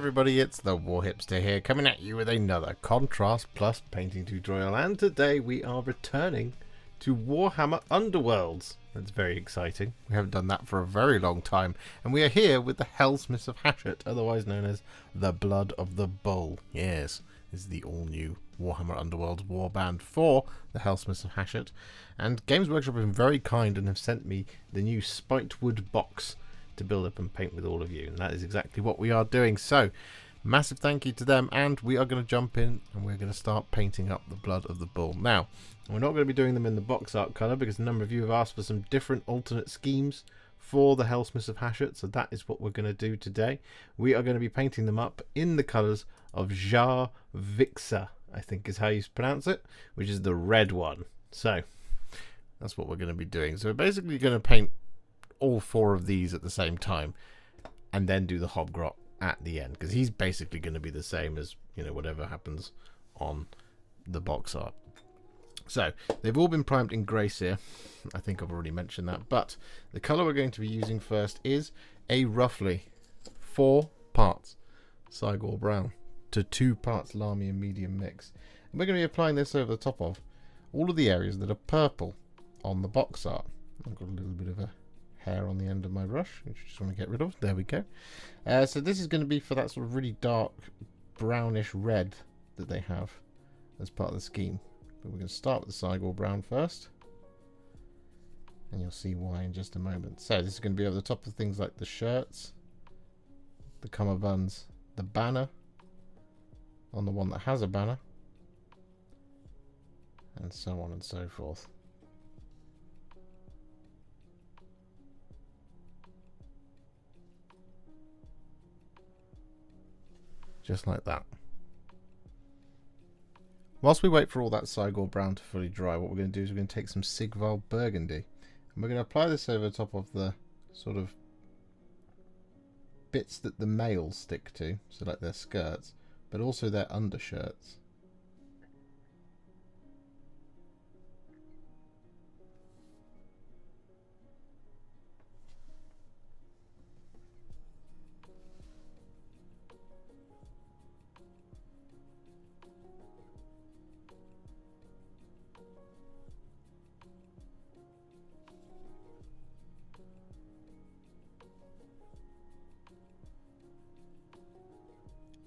everybody, it's the Warhipster here, coming at you with another Contrast Plus painting tutorial, and today we are returning to Warhammer Underworlds. That's very exciting. We haven't done that for a very long time, and we are here with the Helsmiths of Hashut, otherwise known as the Blood of the Bull. Yes, this is the all-new Warhammer Underworlds warband for the Helsmiths of Hashut, and Games Workshop have been very kind and have sent me the new Spitewood box to build up and paint with all of you, and that is exactly what we are doing. So massive thank you to them, and we are going to jump in and we're going to start painting up the Blood of the Bull. Now, we're not going to be doing them in the box art colour because a number of you have asked for some different alternate schemes for the Helsmiths of Hashut, so that is what we're going to do today. We are going to be painting them up in the colours of Zharr Vyxa, I think is how you pronounce it, which is the red one. So that's what we're going to be doing. So we're basically going to paint all four of these at the same time and then do the Hobgrot at the end, because he's basically going to be the same as, you know, whatever happens on the box art. So they've all been primed in grey Seer. I think I've already mentioned that, but the colour we're going to be using first is a roughly 4 parts Cygor Brown to 2 parts Lahmian Medium mix, and we're going to be applying this over the top of all of the areas that are purple on the box art. I've got a little bit of a hair on the end of my brush, which I just want to get rid of. There we go. So this is going to be for that sort of really dark brownish red that they have as part of the scheme. But we're going to start with the Cygor Brown first, and you'll see why in just a moment. So this is going to be over the top of things like the shirts, the cummerbunds, the banner on the one that has a banner, and so on and so forth. Just like that. Whilst we wait for all that Cygor Brown to fully dry, what we're going to do is we're going to take some Sigvald Burgundy, and we're going to apply this over top of the sort of bits that the males stick to, so like their skirts, but also their undershirts.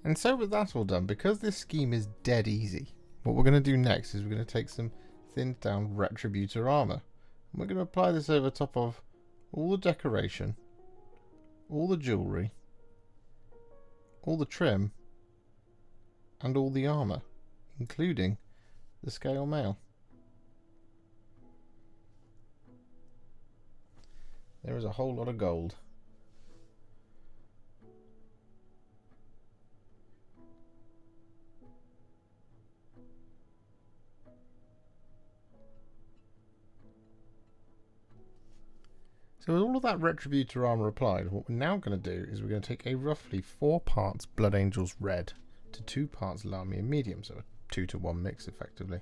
And so with that all done, because this scheme is dead easy, what we're going to do next is we're going to take some thinned down Retributor Armour, and we're going to apply this over top of all the decoration, all the jewellery, all the trim, and all the armour, including the scale mail. There is a whole lot of gold. So with all of that Retributor Armour applied, what we're now going to do is we're going to take a roughly 4 parts Blood Angels Red to 2 parts Lahmian Medium, so a 2-to-1 mix effectively.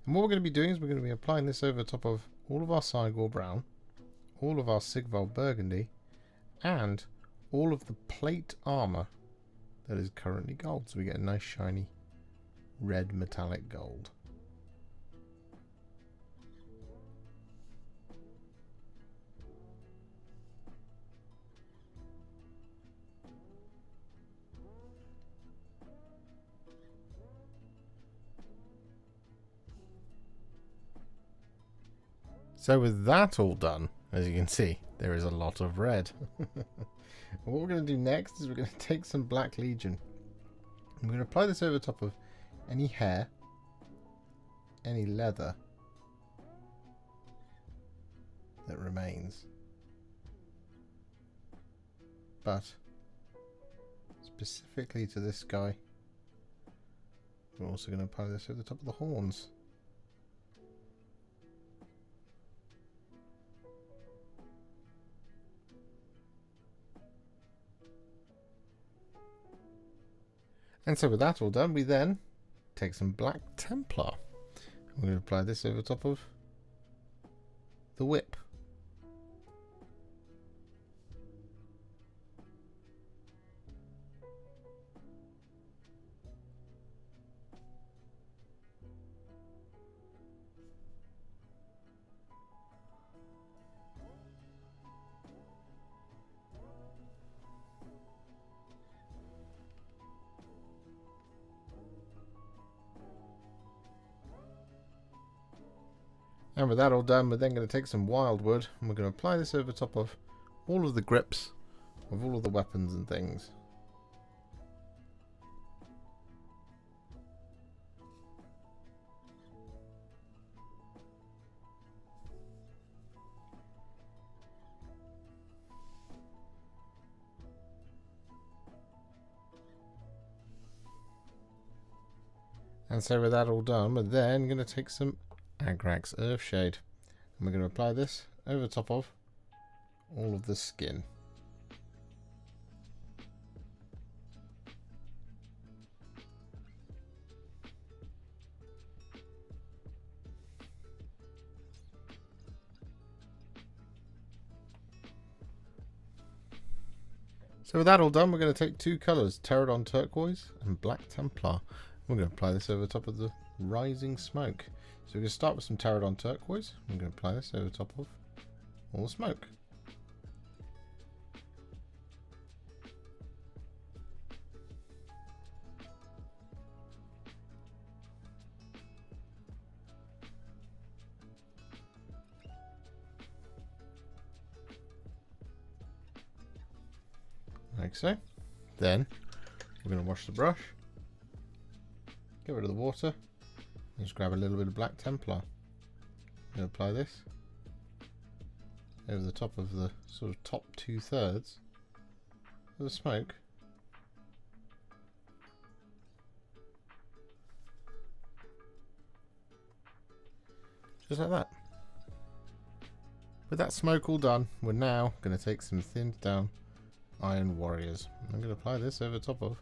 And what we're going to be doing is we're going to be applying this over top of all of our Cygor Brown, all of our Sigvald Burgundy, and all of the plate armour that is currently gold. So we get a nice shiny red metallic gold. So with that all done, as you can see, there is a lot of red. What we're going to do next is we're going to take some Black Legion. I'm going to apply this over top of any hair, any leather that remains. But specifically to this guy, we're also going to apply this over the top of the horns. And so with that all done, we then take some Black Templar. We're going to apply this over top of the whip. And with that all done, we're then going to take some Wyldwood and we're going to apply this over top of all of the grips of all of the weapons and things. And so with that all done, we're then going to take some Agrax Earthshade and we're going to apply this over top of all of the skin. So with that all done, we're going to take two colours, Terradon Turquoise and Black Templar. We're going to apply this over top of the rising smoke. So we're going to start with some Terradon Turquoise. We're going to apply this over top of all the smoke. Like so. Then we're going to wash the brush, get rid of the water, and just grab a little bit of Black Templar. I'm going to apply this over the top of the sort of top 2/3 of the smoke. Just like that. With that smoke all done, we're now going to take some thinned down Iron Warriors. I'm going to apply this over top of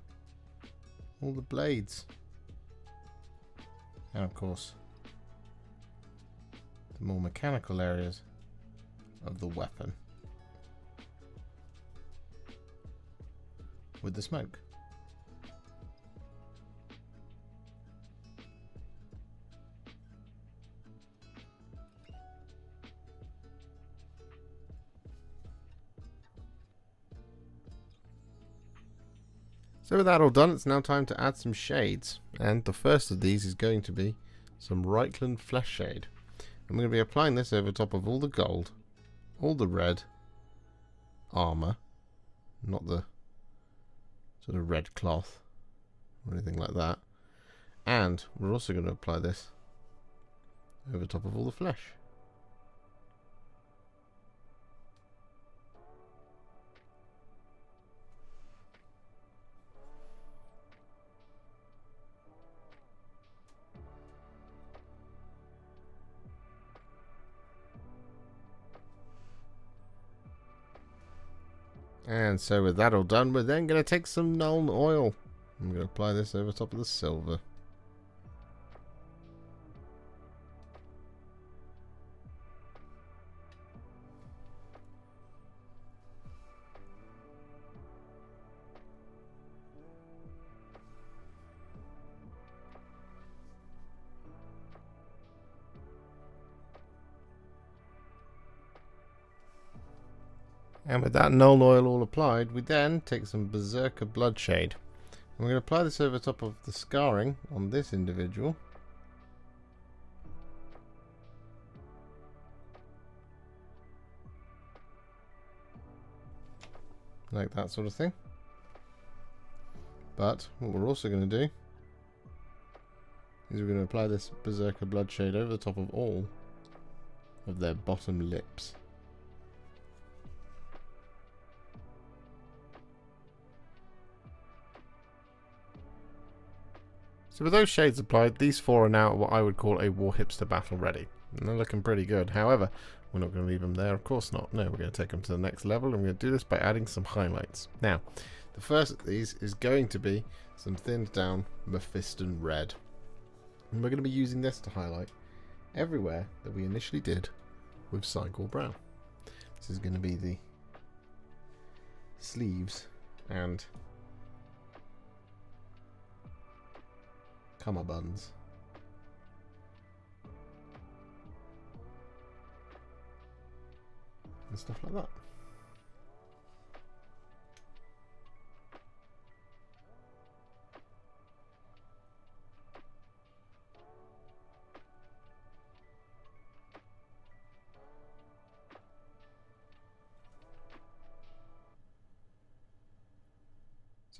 all the blades. And of course, the more mechanical areas of the weapon with the smoke. So with that all done, it's now time to add some shades, and the first of these is going to be some Reikland Fleshshade. I'm going to be applying this over top of all the gold, all the red armour, not the sort of red cloth or anything like that, and we're also going to apply this over top of all the flesh. And so with that all done, we're then going to take some Nuln Oil. I'm going to apply this over top of the silver. And with that Nuln Oil all applied, we then take some Berserker Bloodshade. And we're going to apply this over top of the scarring on this individual. Like that sort of thing. But what we're also going to do is we're going to apply this Berserker Bloodshade over the top of all of their bottom lips. So with those shades applied, these four are now what I would call a War Hipster battle ready. And they're looking pretty good. However, we're not going to leave them there, of course not. No, we're going to take them to the next level, and we're going to do this by adding some highlights. Now, the first of these is going to be some thinned down Mephiston Red. And we're going to be using this to highlight everywhere that we initially did with Cygor Brown. This is going to be the sleeves and cummerbunds. And stuff like that.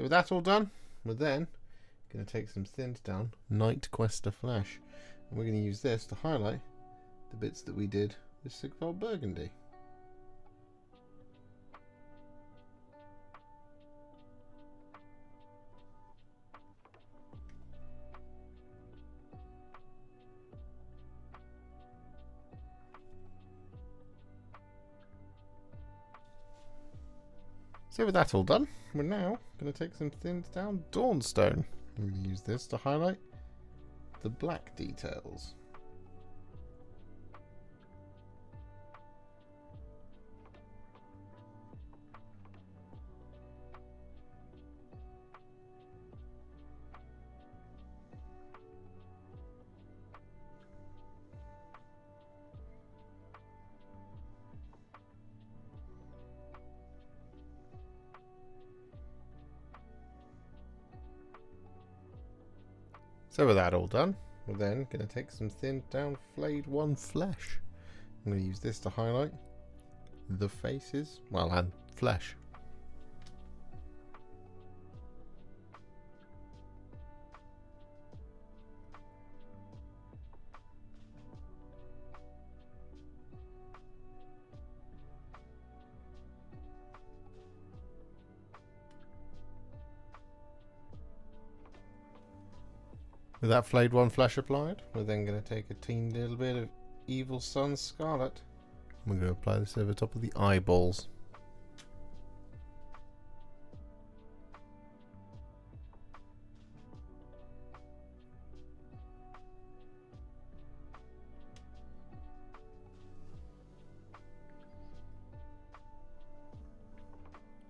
So with that all done, we're then going to take some thinned down Knight-Questor Flesh, and we're going to use this to highlight the bits that we did with Sigvald Burgundy. So with that all done, we're now going to take some thinned down Dawnstone. I'm going to use this to highlight the black details. So with that all done, we're then going to take some thinned down Flayed One Flesh. I'm going to use this to highlight the faces, well, and flesh. With that Flayed One Flesh applied, we're then going to take a teeny little bit of Evil Sunz Scarlet. We're going to apply this over top of the eyeballs.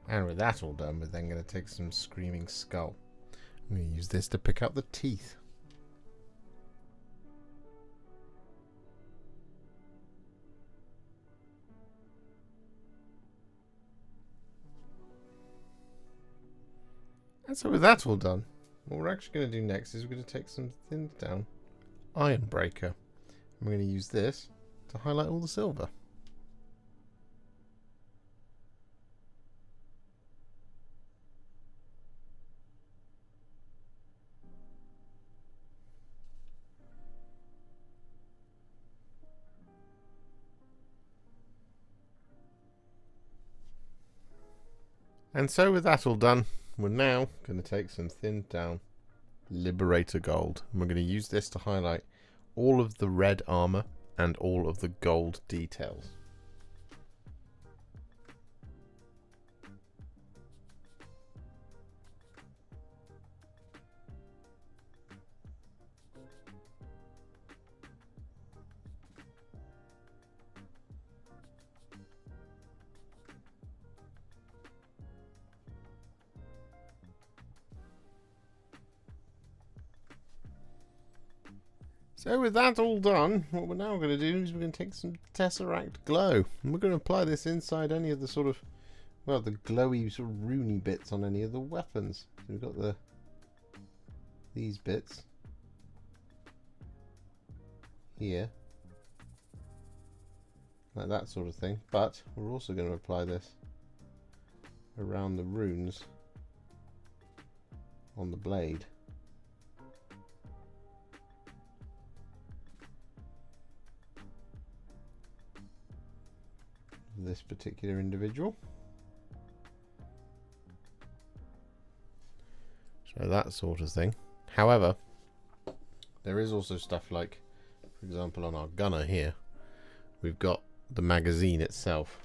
And with that all done, we're then going to take some Screaming Skull. I'm going to use this to pick out the teeth. And so with that all done, what we're actually going to do next is we're going to take some thinned down Ironbreaker. And we're going to use this to highlight all the silver. And so with that all done, we're now going to take some thinned down Liberator Gold, and we're going to use this to highlight all of the red armor and all of the gold details. So with that all done, what we're now going to do is we're going to take some Tesseract Glow, and we're going to apply this inside any of the sort of, well, the glowy sort of runey bits on any of the weapons. So we've got these bits here, like that sort of thing, but we're also going to apply this around the runes on the blade. This particular individual. So that sort of thing. However, there is also stuff like, for example, on our gunner here, we've got the magazine itself.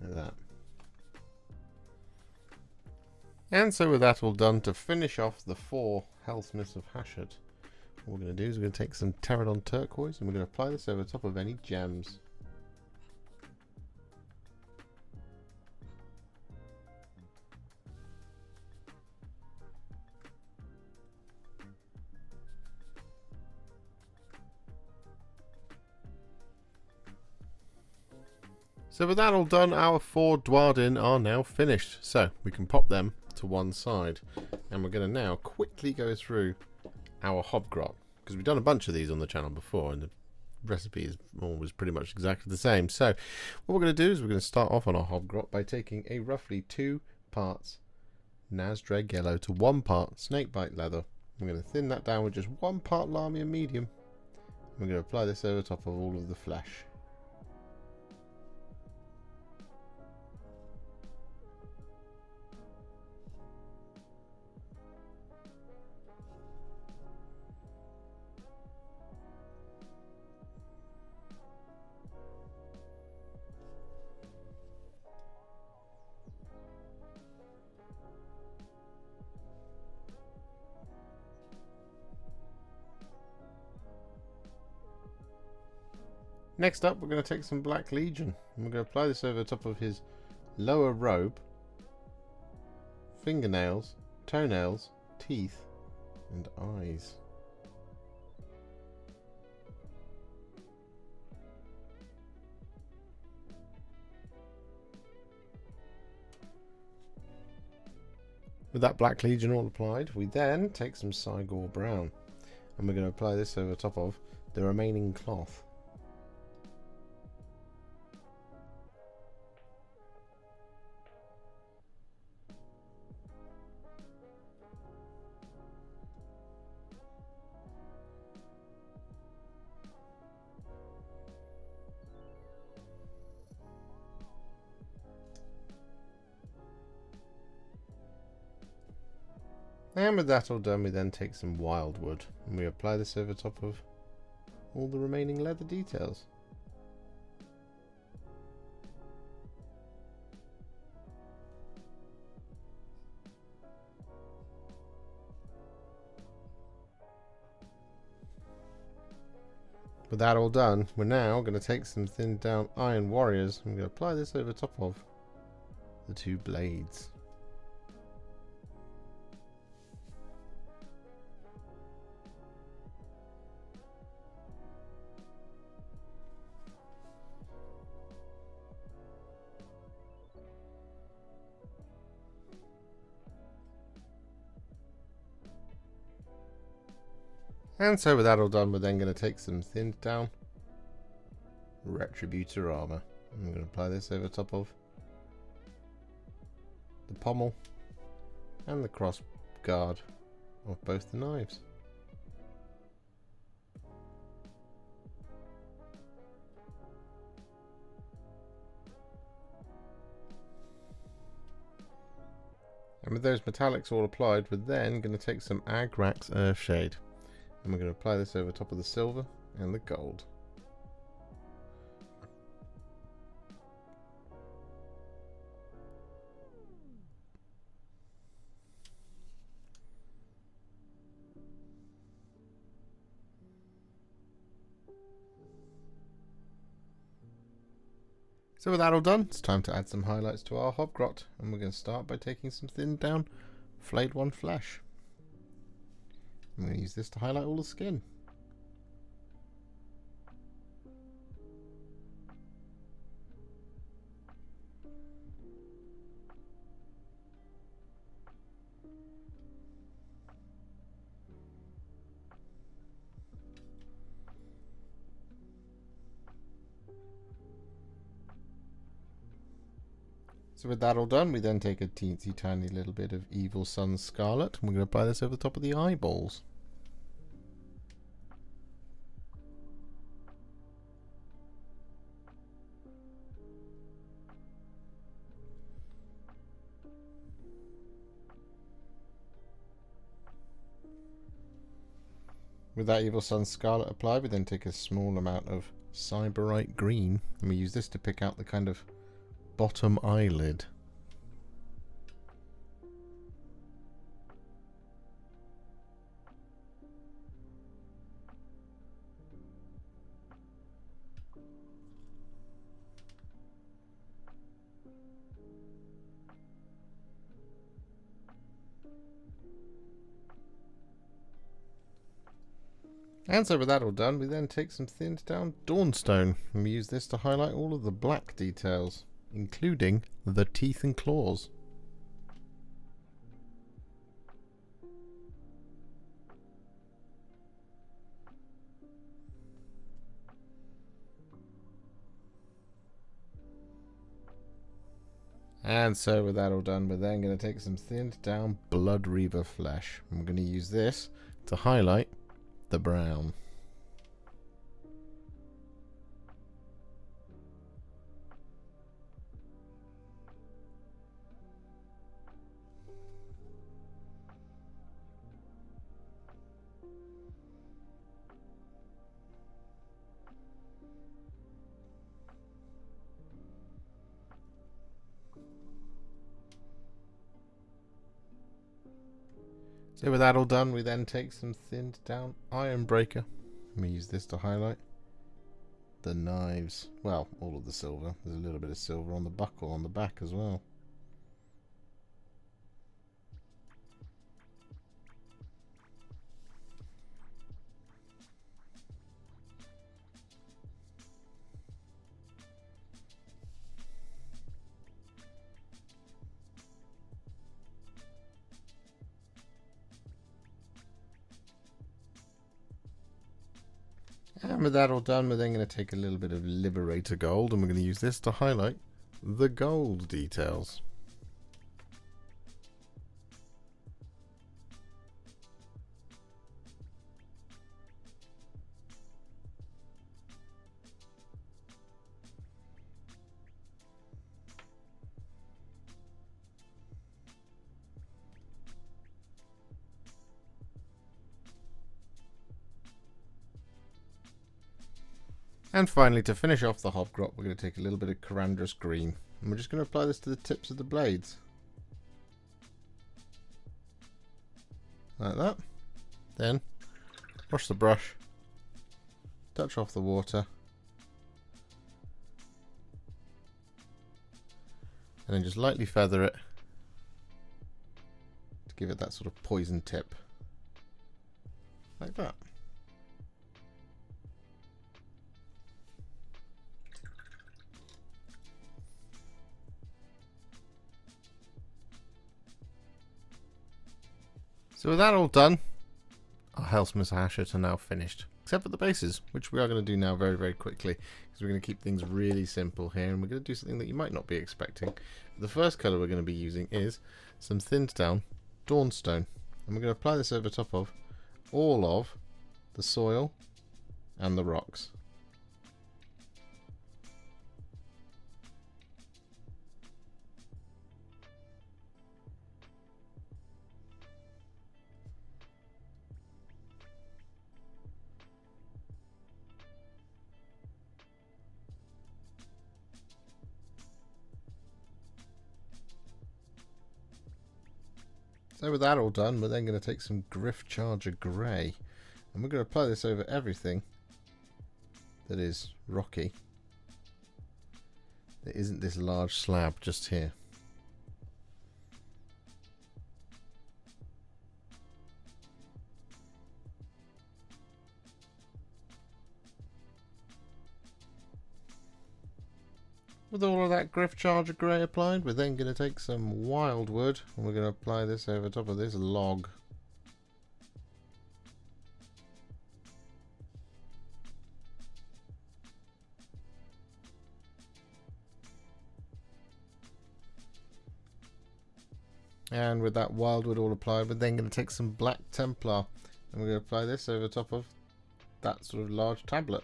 Like that. And so with that all done, to finish off the 4 Helsmiths of Hashut, what we're going to do is we're going to take some Terradon Turquoise and we're going to apply this over top of any gems. So with that all done, our 4 Dwarden are now finished. So we can pop them to one side. And we're going to now quickly go through our hobgrot, because we've done a bunch of these on the channel before, and the recipe is always pretty much exactly the same. So what we're going to do is we're going to start off on our hobgrot by taking a roughly 2 parts Nazdreg Yellow to 1 part Snakebite Leather. We're going to thin that down with just 1 part Lahmian Medium. We're going to apply this over top of all of the flesh. Next up, we're going to take some Black Legion, and we're going to apply this over the top of his lower robe, fingernails, toenails, teeth, and eyes. With that Black Legion all applied, we then take some Cygor Brown, and we're going to apply this over the top of the remaining cloth. And with that all done, we then take some Wyldwood, and we apply this over top of all the remaining leather details. With that all done, we're now going to take some thinned down Iron Warriors, and we're going to apply this over top of the 2 blades. And so with that all done, we're then going to take some thinned down Retributor Armour. And we're going to apply this over top of the pommel and the cross guard of both the knives. And with those metallics all applied, we're then going to take some Agrax Earthshade. And we're going to apply this over top of the silver and the gold. So with that all done, it's time to add some highlights to our hobgrot. And we're going to start by taking some thinned down Flayed One Flesh. I'm going to use this to highlight all the skin. So with that all done, we then take a teensy tiny little bit of Evil Sunz Scarlet, and we're going to apply this over the top of the eyeballs. With that Evil Sunz Scarlet applied, we then take a small amount of Sybarite Green, and we use this to pick out the kind of bottom eyelid. And so with that all done, we then take some thinned down Dawnstone, and we use this to highlight all of the black details, including the teeth and claws. And so with that all done, we're then going to take some thinned down Bloodreaver Flesh. I'm going to use this to highlight the brown. So with that all done, we then take some thinned down Ironbreaker. We use this to highlight the knives. Well, all of the silver. There's a little bit of silver on the buckle on the back as well. And with that all done, we're then going to take a little bit of Liberator Gold, and we're going to use this to highlight the gold details. And finally, to finish off the Hobgrot, we're going to take a little bit of Karandras Green, and we're just going to apply this to the tips of the blades. Like that. Then, wash the brush, touch off the water, and then just lightly feather it to give it that sort of poison tip. Like that. So with that all done, our Helsmiths of Hashut are now finished. Except for the bases, which we are going to do now very, very quickly. Because we're going to keep things really simple here. And we're going to do something that you might not be expecting. The first colour we're going to be using is some thinned down Dawnstone. And we're going to apply this over top of all of the soil and the rocks. So with that all done, we're then going to take some Gryph-Charger Grey, and we're going to apply this over everything that is rocky. There isn't this large slab just here. With all of that Gryph-Charger Grey applied, we're then going to take some Wyldwood and we're going to apply this over top of this log. And with that Wyldwood all applied, we're then going to take some Black Templar and we're going to apply this over top of that sort of large tablet.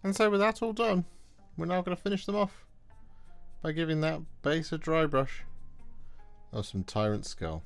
And so with that all done, we're now going to finish them off by giving that base a dry brush of some Tyrant Skull.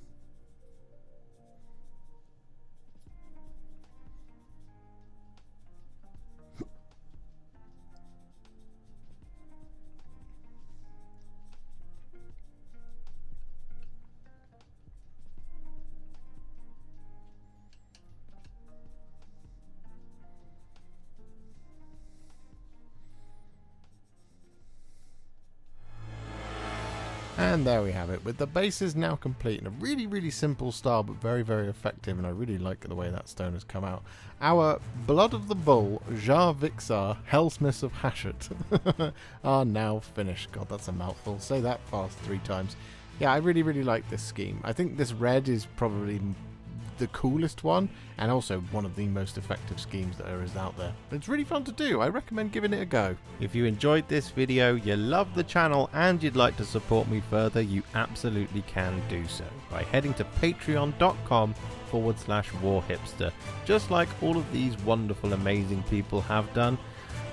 And there we have it, with the bases now complete in a really simple style, but very effective, and I really like the way that stone has come out. Our Blood of the Bull, Zharr Vyxa, Helsmiths of Hashut are now finished. God, that's a mouthful. Say that fast 3 times. Yeah, I really like this scheme. I think this red is probably the coolest one, and also one of the most effective schemes that there is out there. It's really fun to do. I recommend giving it a go. If you enjoyed this video, you love the channel, and you'd like to support me further, you absolutely can do so by heading to patreon.com/warhipster, just like all of these wonderful, amazing people have done.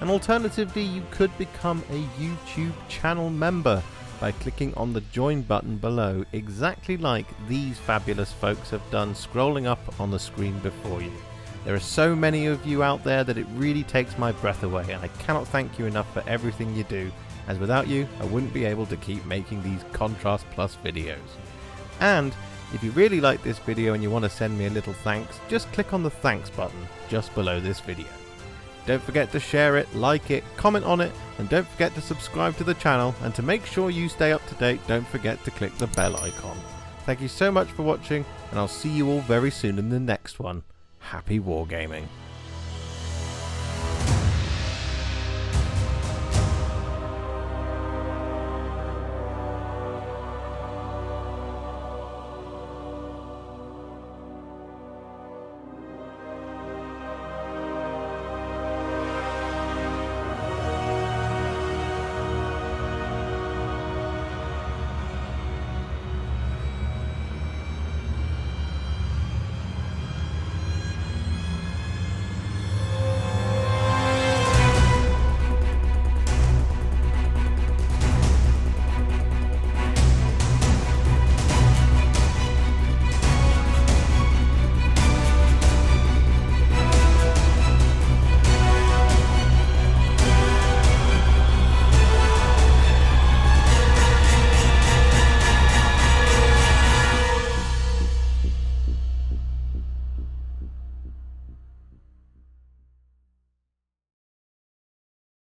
And alternatively, you could become a YouTube channel member by clicking on the join button below, exactly like these fabulous folks have done, scrolling up on the screen before you. There are so many of you out there that it really takes my breath away, and I cannot thank you enough for everything you do, as without you I wouldn't be able to keep making these Contrast Plus videos. And if you really like this video and you want to send me a little thanks, just click on the thanks button just below this video. Don't forget to share it, like it, comment on it, and don't forget to subscribe to the channel, and to make sure you stay up to date, don't forget to click the bell icon. Thank you so much for watching, and I'll see you all very soon in the next one. Happy wargaming.